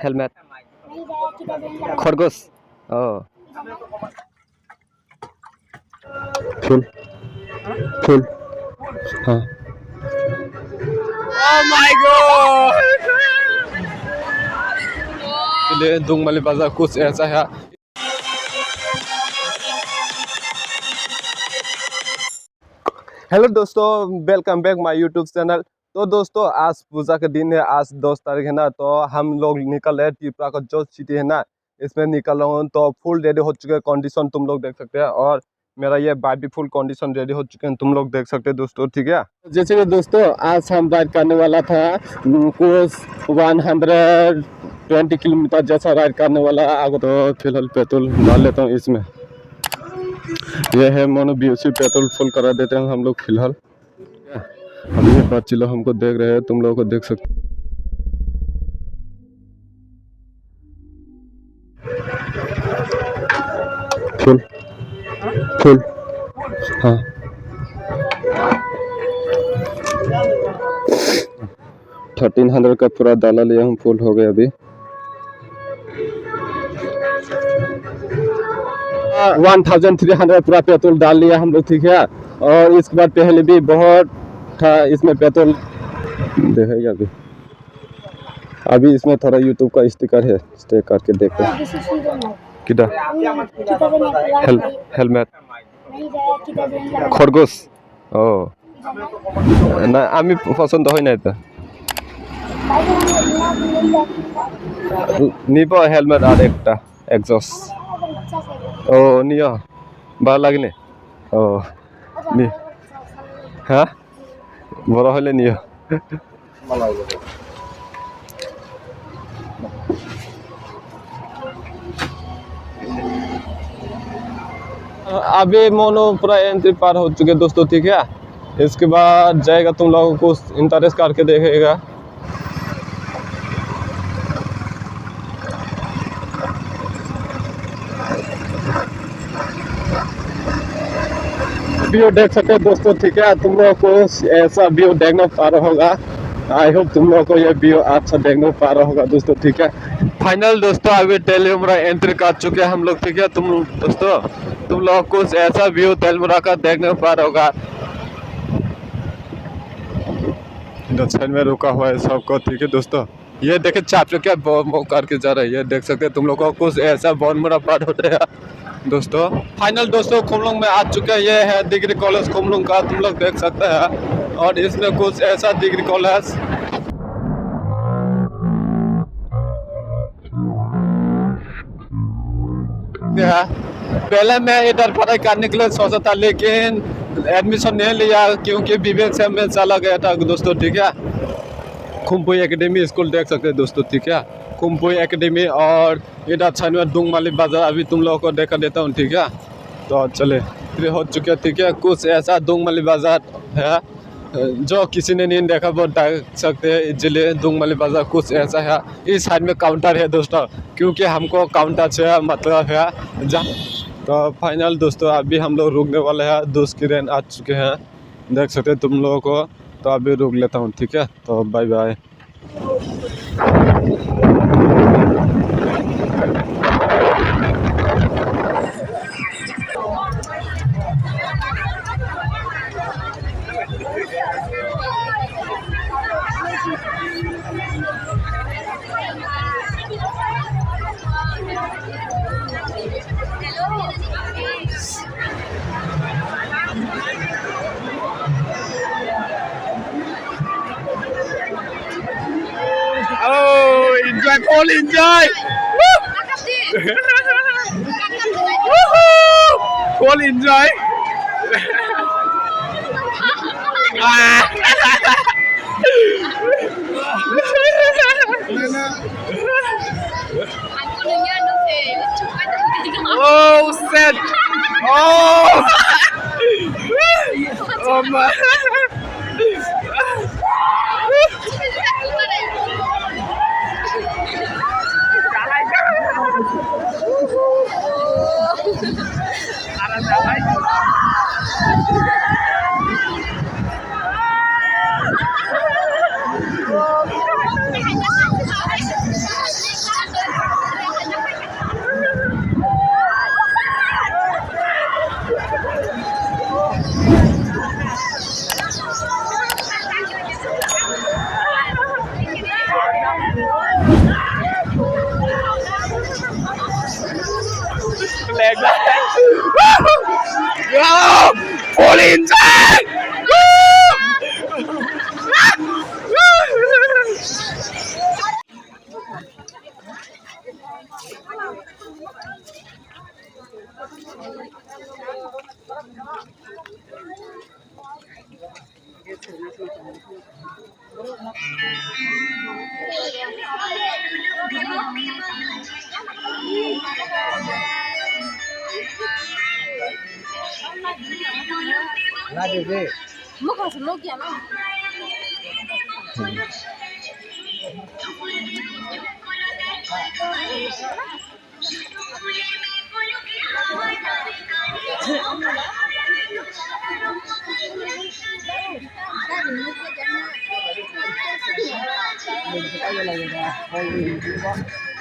Helmet खरगोश फूल फूल हाँ दुंगमली बाजार कुछ ऐसा है। हेलो दोस्तों, welcome back my YouTube channel. तो दोस्तों आज पूजा का दिन है, आज 10 तारीख है ना। तो हम लोग निकल रहे हैं त्रिपुरा का जो सिटी है ना, इसमें निकल रहा हूँ। तो फुल रेडी हो चुके हैं, कंडीशन तुम लोग देख सकते हैं। और मेरा ये बाइक भी फुल कंडीशन रेडी हो चुके हैं, तुम लोग देख सकते हैं दोस्तों। ठीक है, जैसे कि दोस्तों आज हम राइड करने वाला था कुछ 120 किलोमीटर जैसा राइड करने वाला। आगे तो फिलहाल पेट्रोल डाल लेता हूँ इसमें। यह है मोनो बीओसी, पेट्रोल फुल करा देते हैं हम लोग फिलहाल। अभी ये बच्चे लोग हमको देख रहे हैं, तुम लोगों को देख सकते। फुल फुल हाँ 1300 का पूरा डाला लिया हम, फुल हो गया अभी। 1300 पूरा पेट्रोल डाल लिया हम लोग। ठीक है, और इसके बाद पहले भी बहुत था इसमें पेट्रोल देखेगा। अभी इसमें थोड़ा यूट्यूब का स्टिकर है, स्टे करके देखते हैं किधर। हेलमेट खरगोश ना आमी पसंद है ना तो निब हेलमेट और एक एग्जॉस्ट ओ नियो बार लगने ओ नि हाँ बड़ा हले नियो। अभी मोनो पूरा एंट्री पार हो चुके दोस्तों। ठीक है, इसके बाद जाएगा तुम लोगों को इंटरेस्ट करके देखेगा। व्यू देख सकते हो दोस्तों। ठीक है, तुम लोगों को ऐसा व्यू देखना पा रहा होगा। आई होप तुम लोगों को ये व्यू अच्छा देखने पा रहा होगा दोस्तों। ठीक है, फाइनल दोस्तों अभी तेलमुरा एंट्री कर चुके हैं हम लोग। ठीक है, तुम दोस्तों तुम लोग कुछ ऐसा व्यू तेलमुरा का देखने पा रहा होगा। दक्षिण में रुका हुआ है सबको। ठीक है दोस्तों, ये देखे चाप क्या करके जा रहा है, ये देख सकते हैं तुम लोग को कुछ ऐसा बहुत बड़ा पार्ट होता है दोस्तों। फाइनल दोस्तों खुमलुंग में आ चुके हैं, ये है डिग्री कॉलेज खुमलुंग का, तुम लोग देख सकते हैं। और इसमें कुछ ऐसा डिग्री कॉलेज पहले मैं इधर पढ़ाई करने के लिए सोचा था, लेकिन एडमिशन नहीं लिया क्योंकि विवेक से मैं चला गया था दोस्तों। ठीक है, खुम्पुई एकेडमी स्कूल देख सकते हैं दोस्तों। ठीक है, खुम्पुई एकेडमी और इधर छनवा दुंगमली बाजार अभी तुम लोगों को देखा देता हूँ। ठीक है, तो चले हो चुके। ठीक है, कुछ ऐसा दुंगमली बाजार है जो किसी ने नहीं देखा वो देख सकते हैं इजीली। दुंगमली बाजार कुछ ऐसा है, इस साइड में काउंटर है दोस्तों, क्योंकि हमको काउंटर से मतलब है जहाँ। तो फाइनल दोस्तों अभी हम लोग रुकने वाले हैं, दोस्त की रेन आ चुके हैं, देख सकते हैं तुम लोगों को। तो अभी रुक लेता हूँ। ठीक है, तो bye bye. Oh, enjoy, Paul, enjoy! Paul, enjoy! Oh, set! Oh! Oh my! Lah deh. Mau kasih lo gimana? Mình phải lagi dah.